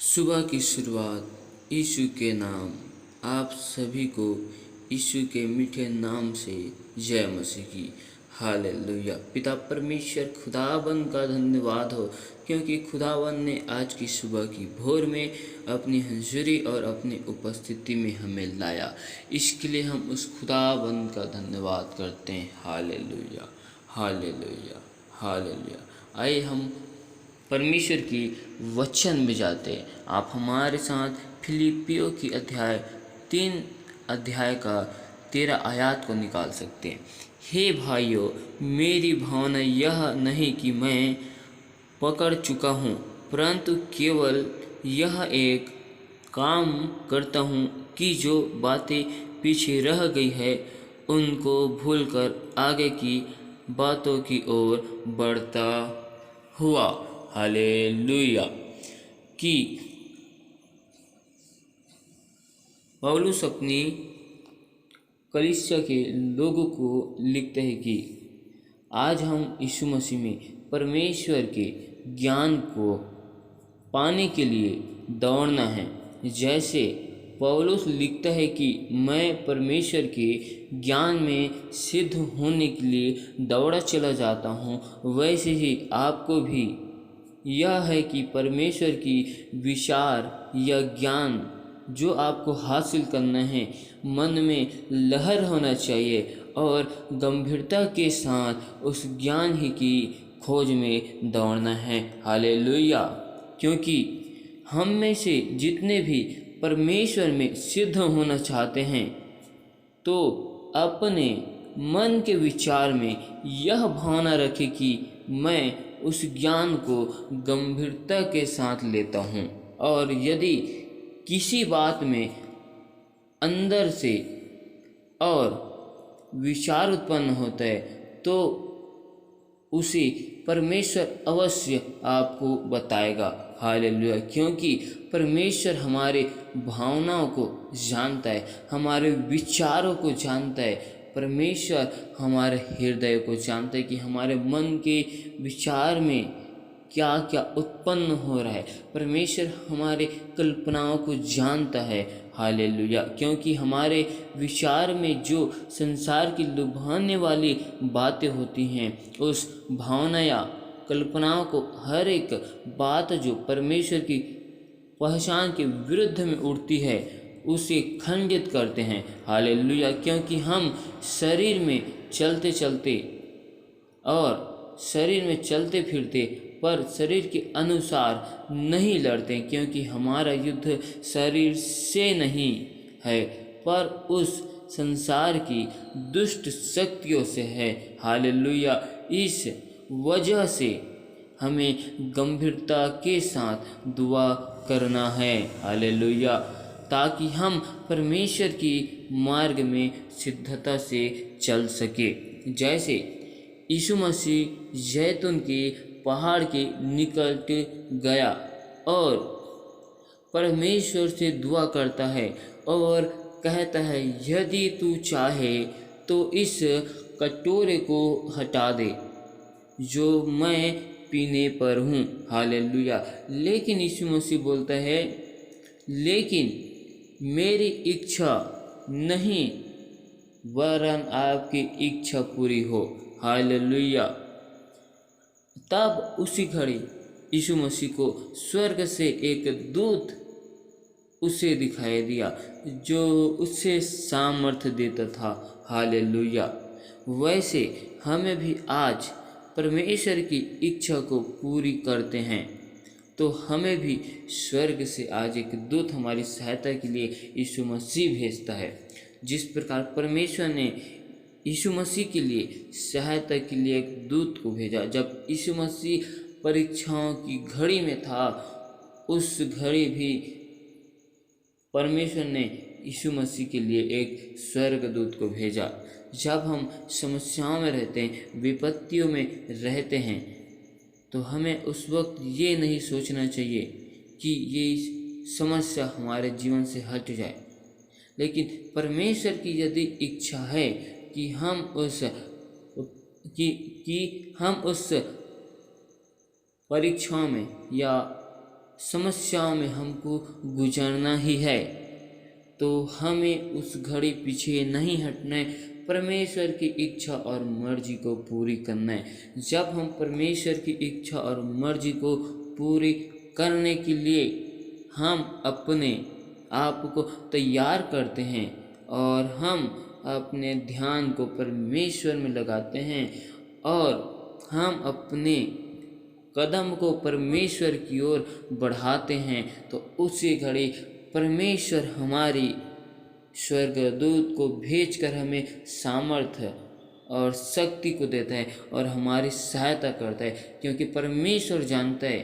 सुबह की शुरुआत यीशु के नाम। आप सभी को यीशु के मीठे नाम से जय मसीह की। हालेलुया। पिता परमेश्वर खुदावन का धन्यवाद हो, क्योंकि खुदावन ने आज की सुबह की भोर में अपनी हजूरी और अपनी उपस्थिति में हमें लाया। इसके लिए हम उस खुदावन का धन्यवाद करते हैं। Hallelujah, hallelujah, hallelujah. आइए हम परमेश्वर की वचन में जाते हैं। आप हमारे साथ फिलिपियों की अध्याय 3 अध्याय का 13 आयत को निकाल सकते हैं। हे भाइयों, मेरी भावना यह नहीं कि मैं पकड़ चुका हूँ, परंतु केवल यह एक काम करता हूँ कि जो बातें पीछे रह गई है उनको भूलकर आगे की बातों की ओर बढ़ता हुआ। हालेलुया। कि पौलुस अपनी कलीसिया के लोगों को लिखते हैं कि आज हम यीशु मसीह में परमेश्वर के ज्ञान को पाने के लिए दौड़ना है। जैसे पौलुस लिखता है कि मैं परमेश्वर के ज्ञान में सिद्ध होने के लिए दौड़ा चला जाता हूँ, वैसे ही आपको भी यह है कि परमेश्वर की विचार या ज्ञान जो आपको हासिल करना है, मन में लहर होना चाहिए और गंभीरता के साथ उस ज्ञान ही की खोज में दौड़ना है। हालेलुया। क्योंकि हम में से जितने भी परमेश्वर में सिद्ध होना चाहते हैं, तो अपने मन के विचार में यह भावना रखें कि मैं उस ज्ञान को गंभीरता के साथ लेता हूँ, और यदि किसी बात में अंदर से और विचार उत्पन्न होता है तो उसे परमेश्वर अवश्य आपको बताएगा। हालेलुया। क्योंकि परमेश्वर हमारे भावनाओं को जानता है, हमारे विचारों को जानता है। परमेश्वर हमारे हृदय को जानता है कि हमारे मन के विचार में क्या क्या उत्पन्न हो रहा है। परमेश्वर हमारे कल्पनाओं को जानता है। हालेलुया। क्योंकि हमारे विचार में जो संसार की लुभाने वाली बातें होती हैं, उस भावना या कल्पनाओं को, हर एक बात जो परमेश्वर की पहचान के विरुद्ध में उड़ती है, उसे खंडित करते हैं। हालेलुया। क्योंकि हम शरीर में चलते चलते और शरीर में चलते फिरते पर शरीर के अनुसार नहीं लड़ते, क्योंकि हमारा युद्ध शरीर से नहीं है पर उस संसार की दुष्ट शक्तियों से है। हालेलुया। इस वजह से हमें गंभीरता के साथ दुआ करना है। हालेलुया। ताकि हम परमेश्वर की मार्ग में सिद्धता से चल सके। जैसे यीशु मसीह जैतून के पहाड़ के निकट गया और परमेश्वर से दुआ करता है और कहता है, यदि तू चाहे तो इस कटोरे को हटा दे जो मैं पीने पर हूँ। हालेलुया। लेकिन यीशु मसीह बोलता है, लेकिन मेरी इच्छा नहीं वरन आपकी इच्छा पूरी हो। हालेलुया। तब उसी घड़ी यीशु मसीह को स्वर्ग से एक दूत उसे दिखाई दिया जो उसे सामर्थ्य देता था। हालेलुया। वैसे हमें भी आज परमेश्वर की इच्छा को पूरी करते हैं तो हमें भी स्वर्ग से आज एक दूत हमारी सहायता के लिए यीशु मसीह भेजता है। जिस प्रकार परमेश्वर ने यीशु मसीह के लिए सहायता के लिए एक दूत को भेजा, जब यीशु मसीह परीक्षाओं की घड़ी में था, उस घड़ी भी परमेश्वर ने यीशु मसीह के लिए एक स्वर्गदूत को भेजा। जब हम समस्याओं में रहते हैं, विपत्तियों में रहते हैं, तो हमें उस वक्त ये नहीं सोचना चाहिए कि ये समस्या हमारे जीवन से हट जाए, लेकिन परमेश्वर की यदि इच्छा है कि हम उस परीक्षाओं में या समस्याओं में हमको गुजरना ही है, तो हमें उस घड़ी पीछे नहीं हटना है, परमेश्वर की इच्छा और मर्जी को पूरी करना है। जब हम परमेश्वर की इच्छा और मर्जी को पूरी करने के लिए हम अपने आप को तैयार करते हैं और हम अपने ध्यान को परमेश्वर में लगाते हैं और हम अपने कदम को परमेश्वर की ओर बढ़ाते हैं, तो उसी घड़ी परमेश्वर हमारी स्वर्गदूत को भेजकर हमें सामर्थ्य और शक्ति को देता है और हमारी सहायता करता है, क्योंकि परमेश्वर जानता है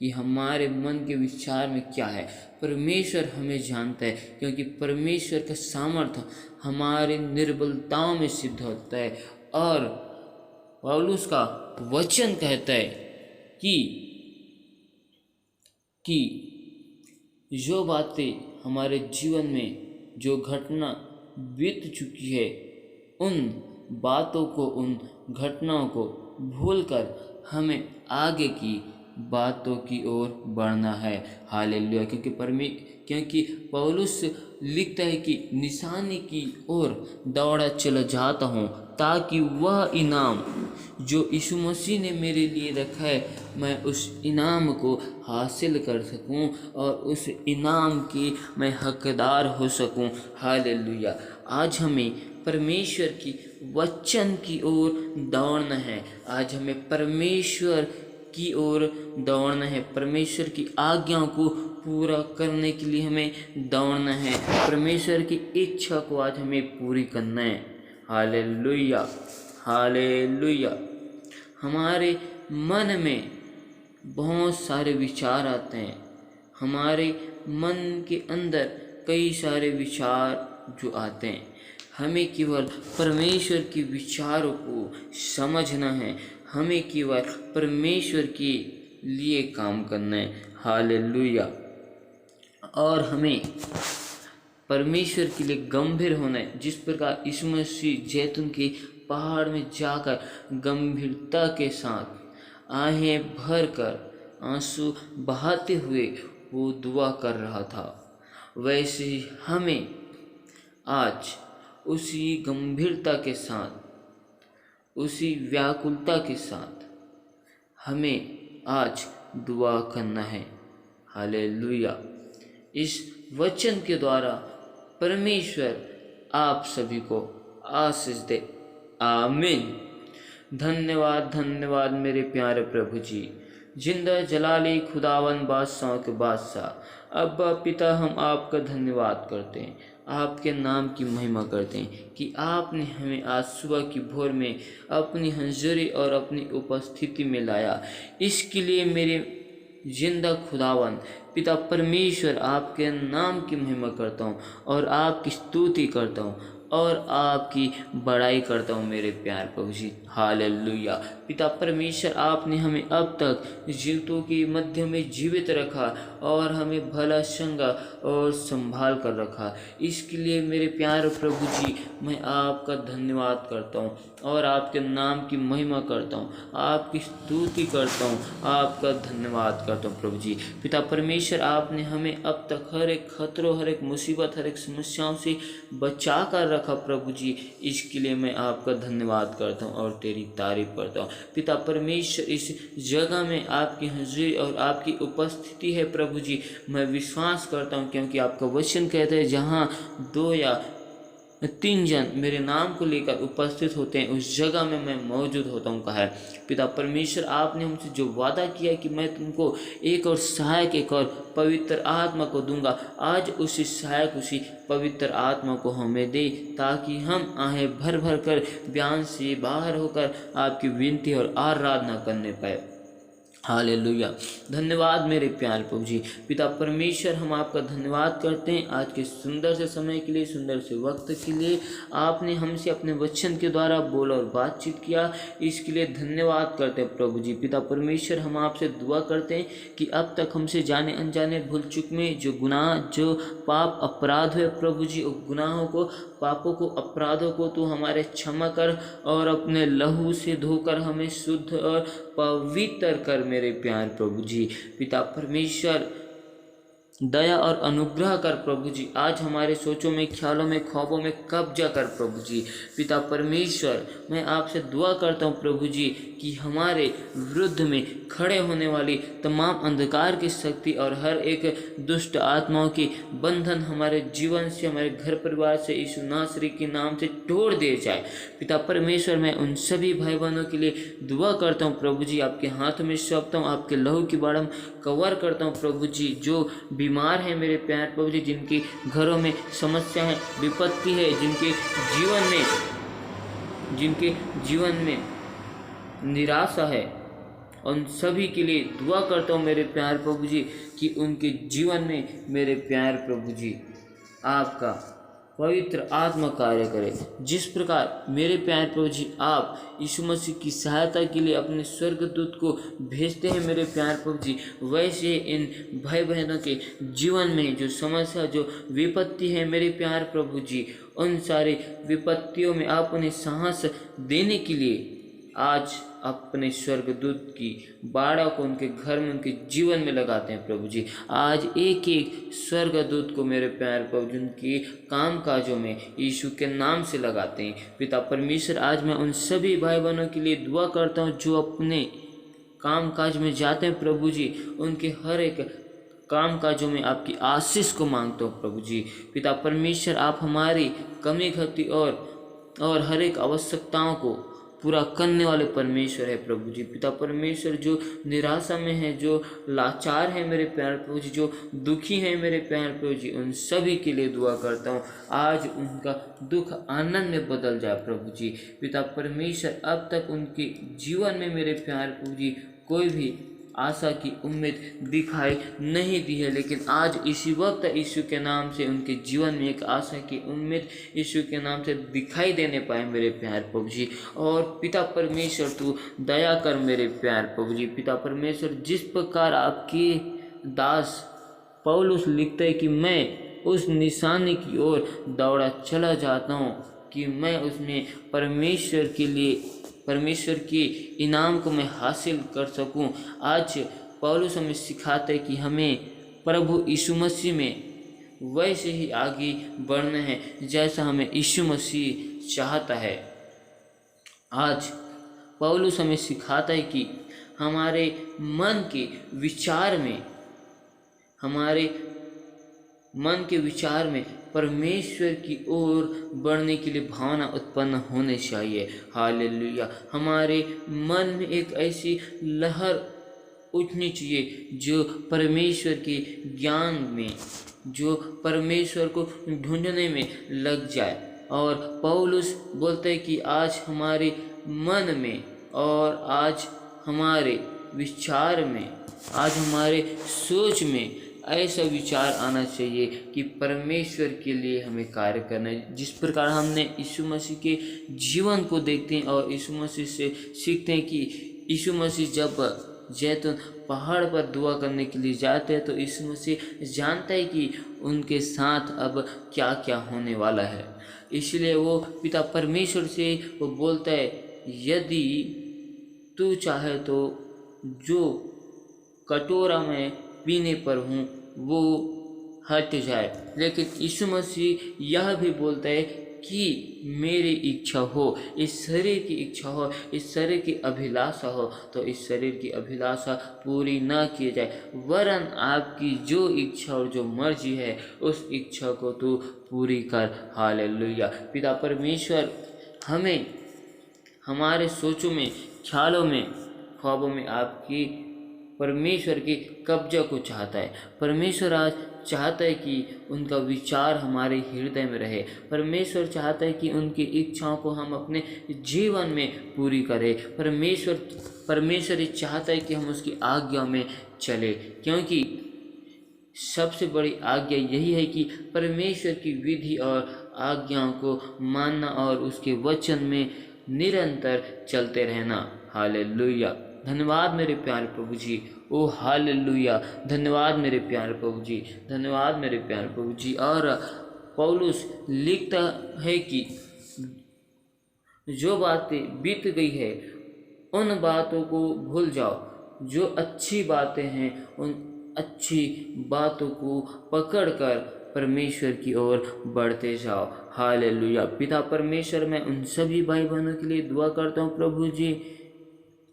कि हमारे मन के विचार में क्या है। परमेश्वर हमें जानता है, क्योंकि परमेश्वर का सामर्थ्य हमारी निर्बलताओं में सिद्ध होता है। और पौलुस का वचन कहता है कि जो बातें हमारे जीवन में जो घटना बीत चुकी है, उन बातों को, उन घटनाओं को भूलकर हमें आगे की बातों की ओर बढ़ना है। हालेलुया। क्योंकि पौलुस लिखता है कि निशानी की ओर दौड़ा चला जाता हूँ, ताकि वह इनाम जो यीशु मसीह ने मेरे लिए रखा है, मैं उस इनाम को हासिल कर सकूं और उस इनाम की मैं हकदार हो सकूं। हालेलुया। आज हमें परमेश्वर की वचन की ओर दौड़ना है। आज हमें परमेश्वर की ओर दौड़ना है। परमेश्वर की आज्ञाओं को पूरा करने के लिए हमें दौड़ना है। परमेश्वर की इच्छा को आज हमें पूरी करना है। Hallelujah, hallelujah. हमारे मन में बहुत सारे विचार आते हैं। हमारे मन के अंदर कई सारे विचार जो आते हैं, हमें केवल परमेश्वर के विचारों को समझना है। हमें केवल परमेश्वर के लिए काम करना है। हालेलुया। और हमें परमेश्वर के लिए गंभीर होना है। जिस प्रकार यीशु मसीह जैतून के पहाड़ में जाकर गंभीरता के साथ आहें भर कर आंसू बहाते हुए वो दुआ कर रहा था, वैसे ही हमें आज उसी गंभीरता के साथ, उसी व्याकुलता के साथ हमें आज दुआ करना है। हालेलुया। इस वचन के द्वारा परमेश्वर आप सभी को आशीष दे। आमीन। धन्यवाद, धन्यवाद मेरे प्यारे प्रभु जी। जिंदा जलाली खुदावन बादशाह के बादशाह अब्बा पिता, हम आपका धन्यवाद करते हैं, आपके नाम की महिमा करते हैं कि आपने हमें आज सुबह की भोर में अपनी हंजरी और अपनी उपस्थिति में लाया। इसके लिए मेरे जिंदा खुदावन पिता परमेश्वर आपके नाम की महिमा करता हूँ और आपकी स्तुति करता हूँ और आपकी बड़ाई करता हूँ मेरे प्यार प्रभु जी। हालेलुया। पिता परमेश्वर, आपने हमें अब तक जीवितों के मध्य में जीवित रखा और हमें भला चंगा और संभाल कर रखा। इसके लिए मेरे प्यार प्रभु जी, मैं आपका धन्यवाद करता हूँ और आपके नाम की महिमा करता हूँ, आपकी स्तुति करता हूँ, आपका धन्यवाद करता हूँ प्रभु जी। पिता परमेश्वर, आपने हमें अब तक हर एक खतरों, हर एक मुसीबत, हर एक समस्याओं से बचा कर रखा प्रभु जी। इसके लिए मैं आपका धन्यवाद करता हूँ और तेरी तारीफ करता हूँ। पिता परमेश्वर, इस जगह में आपकी हाजिरी और आपकी उपस्थिति है प्रभु जी, मैं विश्वास करता हूँ, क्योंकि आपका वचन कहता है जहाँ 2 या 3 जन मेरे नाम को लेकर उपस्थित होते हैं, उस जगह में मैं मौजूद होता हूँ कहा है। पिता परमेश्वर, आपने हमसे जो वादा किया कि मैं तुमको एक और सहायक, एक और पवित्र आत्मा को दूंगा, आज उसी सहायक, उसी पवित्र आत्मा को हमें दे, ताकि हम आहें भर भर कर बयान से बाहर होकर आपकी विनती और आराधना करने पाए। हालेलुया। धन्यवाद मेरे प्यारे प्रभु जी। पिता परमेश्वर, हम आपका धन्यवाद करते हैं आज के सुंदर से समय के लिए, सुंदर से वक्त के लिए। आपने हमसे अपने वचन के द्वारा बोला और बातचीत किया, इसके लिए धन्यवाद करते हैं प्रभु जी। पिता परमेश्वर, हम आपसे दुआ करते हैं कि अब तक हमसे जाने अनजाने भूल चूक में जो गुनाह, जो पाप अपराध हुए प्रभु जी, उन गुनाहों को, पापों को, अपराधों को तू हमारे क्षमा कर और अपने लहू से धोकर हमें शुद्ध और पवित्र कर मेरे प्यार प्रभु जी। पिता परमेश्वर दया और अनुग्रह कर प्रभु जी। आज हमारे सोचों में, ख्यालों में, ख्वाबों में कब्जा कर प्रभु जी। पिता परमेश्वर, मैं आपसे दुआ करता हूँ प्रभु जी कि हमारे विरुद्ध में खड़े होने वाली तमाम अंधकार की शक्ति और हर एक दुष्ट आत्माओं की बंधन हमारे जीवन से, हमारे घर परिवार से यीशु नासरी के नाम से तोड़ दिए जाए। पिता परमेश्वर, मैं उन सभी भाई बहनों के लिए दुआ करता हूँ प्रभु जी, आपके हाथों में सौंपता हूँ, आपके लहू की बाढ़ कवर करता हूँ प्रभु जी। जो बीमार हैं मेरे प्यार प्रभु जी, जिनके घरों में समस्या है, विपत्ति है, जिनके जीवन में निराशा है, उन सभी के लिए दुआ करता हूँ मेरे प्यार प्रभु जी कि उनके जीवन में मेरे प्यार प्रभु जी आपका पवित्र आत्मा कार्य करे। जिस प्रकार मेरे प्यार प्रभु जी आप यीशु मसीह की सहायता के लिए अपने स्वर्गदूत को भेजते हैं मेरे प्यार प्रभु जी, वैसे इन भाई बहनों के जीवन में जो समस्या, जो विपत्ति है मेरे प्यार प्रभु जी, उन सारी विपत्तियों में आप उन्हें साहस देने के लिए आज अपने स्वर्गदूत की बाड़ा को उनके घर में, उनके जीवन में लगाते हैं प्रभु जी। आज एक एक स्वर्गदूत को मेरे प्यार प्रभु जी उनके काम काजों में यीशु के नाम से लगाते हैं। पिता परमेश्वर, आज मैं उन सभी भाई बहनों के लिए दुआ करता हूँ जो अपने काम काज में जाते हैं प्रभु जी, उनके हर एक काम काजों में आपकी आशीष को मांगता हूँ प्रभु जी। पिता परमेश्वर, आप हमारी कमी घटी और हर एक आवश्यकताओं को पूरा करने वाले परमेश्वर है प्रभु जी। पिता परमेश्वर, जो निराशा में है, जो लाचार है मेरे प्यार प्रभु जी, जो दुखी है मेरे प्यार प्रभु जी, उन सभी के लिए दुआ करता हूँ आज उनका दुख आनंद में बदल जाए प्रभु जी। पिता परमेश्वर, अब तक उनके जीवन में मेरे प्यार प्रभु जी कोई भी आशा की उम्मीद दिखाई नहीं दी है, लेकिन आज इसी वक्त यीशु के नाम से उनके जीवन में एक आशा की उम्मीद यीशु के नाम से दिखाई देने पाए मेरे प्यार प्रभु जी। और पिता परमेश्वर, तू दया कर मेरे प्यार प्रभु जी। पिता परमेश्वर, जिस प्रकार आपके दास पौलुस लिखते हैं कि मैं उस निशानी की ओर दौड़ा चला जाता हूँ कि मैं उसमें परमेश्वर के इनाम को मैं हासिल कर सकूं। आज पौलुस हमें सिखाता है कि हमें प्रभु यीशु मसीह में वैसे ही आगे बढ़ना है जैसा हमें यीशु मसीह चाहता है। आज पौलुस हमें सिखाता है कि हमारे मन के विचार में परमेश्वर की ओर बढ़ने के लिए भावना उत्पन्न होनी चाहिए। हालेलुया। हमारे मन में एक ऐसी लहर उठनी चाहिए जो परमेश्वर के ज्ञान में, जो परमेश्वर को ढूंढने में लग जाए। और पौलुस बोलते हैं कि आज हमारे मन में और आज हमारे विचार में, आज हमारे सोच में ऐसा विचार आना चाहिए कि परमेश्वर के लिए हमें कार्य करना है। जिस प्रकार हमने यीशु मसीह के जीवन को देखते हैं और यीशु मसीह से सीखते हैं कि यीशु मसीह जब जैतून पहाड़ पर दुआ करने के लिए जाते हैं तो यीशु मसीह जानता है कि उनके साथ अब क्या क्या होने वाला है। इसलिए वो पिता परमेश्वर से वो बोलता है, यदि तू चाहे तो जो कटोरा में पीने पर हूँ वो हट जाए। लेकिन यीशु मसीह यह भी बोलता है कि मेरी इच्छा हो, इस शरीर की इच्छा हो, इस शरीर की अभिलाषा हो तो इस शरीर की अभिलाषा पूरी ना की जाए, वरन आपकी जो इच्छा और जो मर्जी है उस इच्छा को तू पूरी कर। हालेलुया। पिता परमेश्वर हमें हमारे सोचों में, ख्यालों में, ख्वाबों में आपकी परमेश्वर के कब्जा को चाहता है। परमेश्वर आज चाहता है कि उनका विचार हमारे हृदय में रहे। परमेश्वर चाहता है कि उनकी इच्छाओं को हम अपने जीवन में पूरी करें। परमेश्वर ये चाहता है कि हम उसकी आज्ञा में चले, क्योंकि सबसे बड़ी आज्ञा यही है कि परमेश्वर की विधि और आज्ञाओं को मानना और उसके वचन में निरंतर चलते रहना। हालेलुया। धन्यवाद मेरे प्यारे प्रभु जी। ओ हालेलुया। धन्यवाद मेरे प्यारे प्रभु जी, धन्यवाद मेरे प्यारे प्रभु जी। और पौलुस लिखता है कि जो बातें बीत गई है उन बातों को भूल जाओ, जो अच्छी बातें हैं उन अच्छी बातों को पकड़कर परमेश्वर की ओर बढ़ते जाओ। हालेलुया। पिता परमेश्वर, मैं उन सभी भाई बहनों के लिए दुआ करता हूँ प्रभु जी,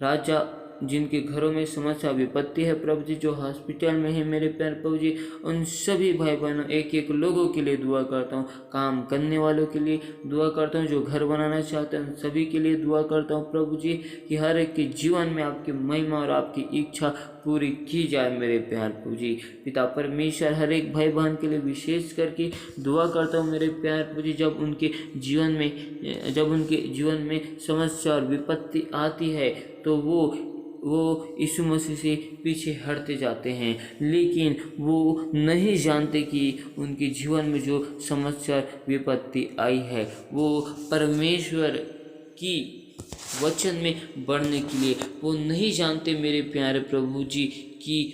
राजा जिनके घरों में समस्या विपत्ति है प्रभु जी, जो हॉस्पिटल में है मेरे प्यारे प्रभु जी, उन सभी भाई बहनों एक एक लोगों के लिए दुआ करता हूँ। काम करने वालों के लिए दुआ करता हूँ, जो घर बनाना चाहते हैं उन सभी के लिए दुआ करता हूँ प्रभु जी, कि हर एक के जीवन में आपकी महिमा और आपकी इच्छा पूरी की जाए मेरे प्यारे प्रभु जी। पिता परमेश्वर, हर एक भाई बहन के लिए विशेष करके दुआ करता हूँ मेरे प्यारे प्रभु जी, जब उनके जीवन में समस्या और विपत्ति आती है तो वो यीशु मसीह से पीछे हटते जाते हैं, लेकिन वो नहीं जानते कि उनके जीवन में जो समस्या विपत्ति आई है वो परमेश्वर की वचन में बढ़ने के लिए वो नहीं जानते मेरे प्यारे प्रभु जी कि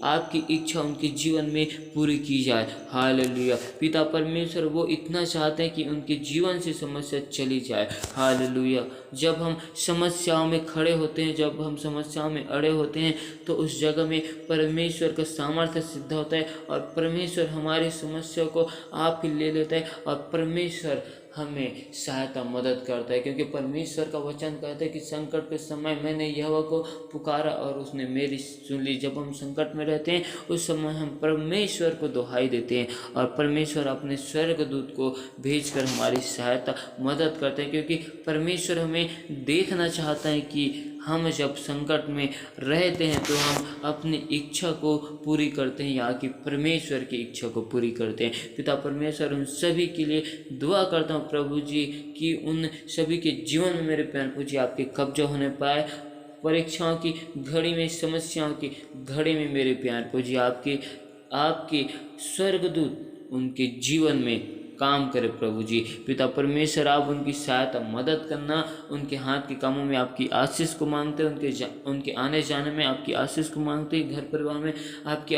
आपकी इच्छा उनके जीवन में पूरी की जाए। हालेलुया। पिता परमेश्वर, वो इतना चाहते हैं कि उनके जीवन से समस्या चली जाए। हालेलुया। जब हम समस्याओं में खड़े होते हैं, जब हम समस्याओं में अड़े होते हैं, तो उस जगह में परमेश्वर का सामर्थ्य सिद्ध होता है और परमेश्वर हमारी समस्या को आप ही ले लेता है और परमेश्वर हमें सहायता मदद करता है, क्योंकि परमेश्वर का वचन कहता है कि संकट के समय मैंने यहोवा को पुकारा और उसने मेरी सुन ली। जब हम संकट में रहते हैं उस समय हम परमेश्वर को दुहाई देते हैं और परमेश्वर अपने स्वर्गदूत को भेजकर हमारी सहायता मदद करते हैं, क्योंकि परमेश्वर हमें देखना चाहता है कि हम जब संकट में रहते हैं तो हम अपनी इच्छा को पूरी करते हैं या कि परमेश्वर की इच्छा को पूरी करते हैं। पिता परमेश्वर, उन सभी के लिए दुआ करता हूँ प्रभु जी कि उन सभी के जीवन में मेरे प्यारे प्रभु जी आपके कब्जा होने पाए। परीक्षाओं की घड़ी में, समस्याओं की घड़ी में मेरे प्यारे प्रभु जी आपके स्वर्गदूत उनके जीवन में काम करे प्रभु जी। पिता परमेश्वर, आप उनकी सहायता मदद करना, उनके हाथ के कामों में आपकी आशीष को मांगते हैं, उनके आने जाने में आपकी आशीष को मांगते हैं, घर परिवार में आपके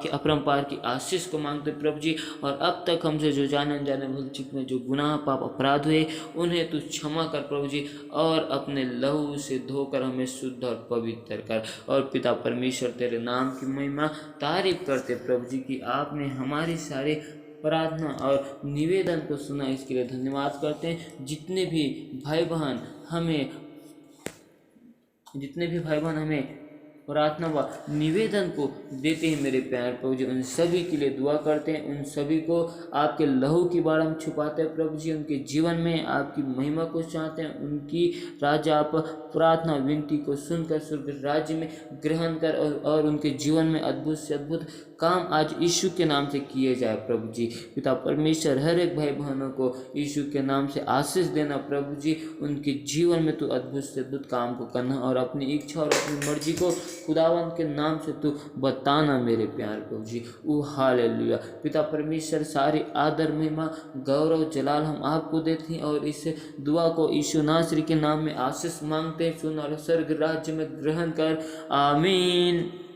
अपरंपार की आशीष को मांगते प्रभु जी। और अब तक हमसे जो जाने अनजाने भूल चूक में जो गुनाह पाप अपराध हुए उन्हें तू क्षमा कर प्रभु जी, और अपने लहू से धोकर हमें शुद्ध और पवित्र कर। और पिता परमेश्वर, तेरे नाम की महिमा तारीफ करते प्रभु जी कि आपने हमारी सारी प्रार्थना और निवेदन को सुना, इसके लिए धन्यवाद करते हैं। जितने भी भाई बहन हमें प्रार्थना व निवेदन को देते हैं मेरे प्यारे प्रभु जी, उन सभी के लिए दुआ करते हैं। उन सभी को आपके लहू की बाढ़ हम छुपाते हैं प्रभु जी, उनके जीवन में आपकी महिमा को चाहते हैं। उनकी राजा आप प्रार्थना विनती को सुनकर स्वर्ग राज्य में ग्रहण कर और उनके जीवन में अद्भुत से अद्भुत काम आज यीशु के नाम से किए जाए प्रभु जी। पिता परमेश्वर, हर एक भाई बहनों को यीशु के नाम से आशीष देना प्रभु जी, उनके जीवन में तू अद्भुत से अद्भुत काम को करना और अपनी इच्छा और अपनी मर्जी को खुदावन के नाम से तू बताना मेरे प्यार प्रभु जी। ओ हालेलुया। पिता परमेश्वर, सारी आदर महिमा गौरव जलाल हम आपको देते हैं और इस दुआ को यीशु नासरी के नाम में आशीष मांगते हैं। सुन और स्वर्ग राज्य में ग्रहण कर। आमीन।